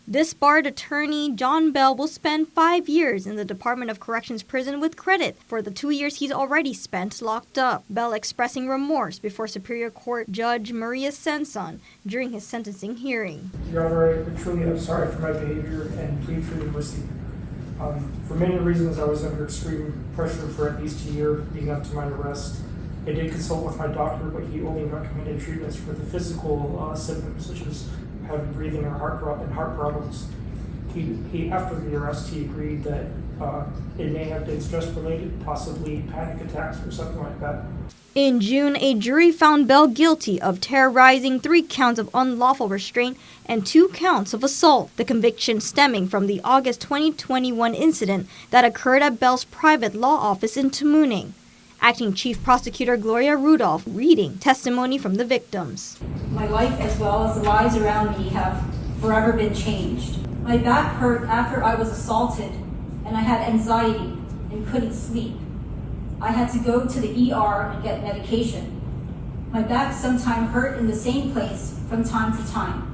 Disbarred attorney John Bell will spend 5 years in the Department of Corrections prison with credit for the 2 years he's already spent locked up. Bell expressing remorse before Superior Court Judge Maria Senson during his sentencing hearing. Your Honor, I'm sorry for my behavior and plead for your mercy. For many reasons, I was under extreme pressure for at least a year leading up to my arrest. I did consult with my doctor, but he only recommended treatments for the physical symptoms, such as having breathing or heart problems. After the arrest, he agreed that it may have been stress-related, possibly panic attacks or something like that. In June, a jury found Bell guilty of terrorizing 3 counts of unlawful restraint and 2 counts of assault, the conviction stemming from the August 2021 incident that occurred at Bell's private law office in Tamuning. Acting Chief Prosecutor Gloria Rudolph reading testimony from the victims. My life as well as the lives around me have forever been changed. My back hurt after I was assaulted and I had anxiety and couldn't sleep. I had to go to the ER and get medication. My back sometimes hurt in the same place from time to time.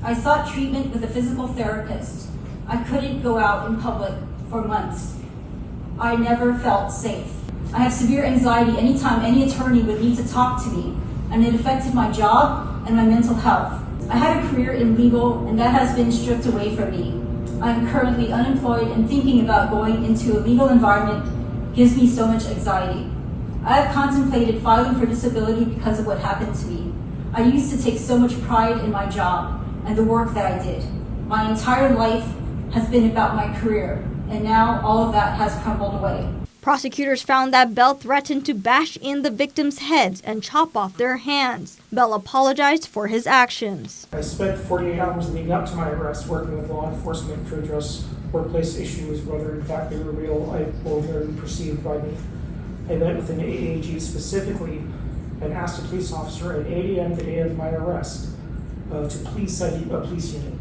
I sought treatment with a physical therapist. I couldn't go out in public for months. I never felt safe. I have severe anxiety anytime any attorney would need to talk to me, and it affected my job and my mental health. I had a career in legal, and that has been stripped away from me. I am currently unemployed, and thinking about going into a legal environment gives me so much anxiety. I have contemplated filing for disability because of what happened to me. I used to take so much pride in my job and the work that I did. My entire life has been about my career, and now all of that has crumbled away. Prosecutors found that Bell threatened to bash in the victims' heads and chop off their hands. Bell apologized for his actions. I spent 48 hours leading up to my arrest working with law enforcement to address workplace issues, whether in fact they were real or were perceived by me. I met with an AAG specifically and asked a police officer at 8 a.m. the day of my arrest to please send a police unit.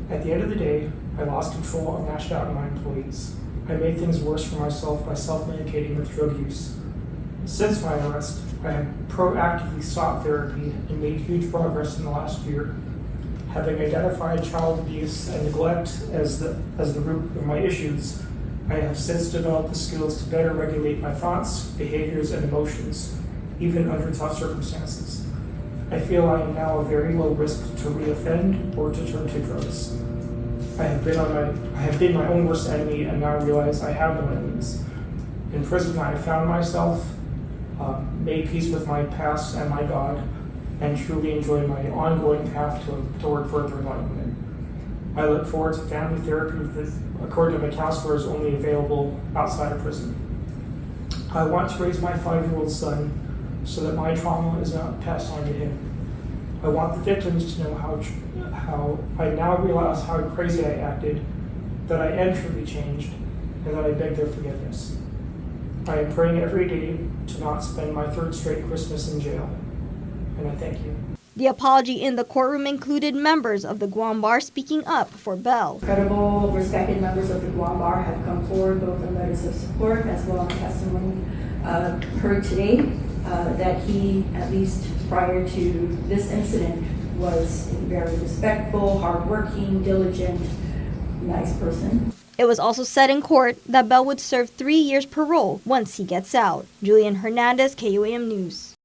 At the end of the day, I lost control and lashed out at my employees. I made things worse for myself by self-medicating with drug use. Since my arrest, I have proactively sought therapy and made huge progress in the last year. Having identified child abuse and neglect as the root of my issues, I have since developed the skills to better regulate my thoughts, behaviors, and emotions, even under tough circumstances. I feel I am now a very low risk to reoffend or to turn to drugs. I have been my own worst enemy and now realize I have no enemies. In prison, I have found myself, made peace with my past and my God, and truly enjoy my ongoing path toward further enlightenment. I look forward to family therapy that, according to my counselor, is only available outside of prison. I want to raise my 5-year-old son so that my trauma is not passed on to him. I want the victims to know how I now realize how crazy I acted, that I am truly changed, and that I beg their forgiveness. I am praying every day to not spend my 3rd straight Christmas in jail, and I thank you. The apology in the courtroom included members of the Guam Bar speaking up for Bell. Credible, respected members of the Guam Bar have come forward both in letters of support as well as testimony heard today that he, at least prior to this incident, was a very respectful, hardworking, diligent, nice person. It was also said in court that Bell would serve 3 years parole once he gets out. Julian Hernandez, KUAM News.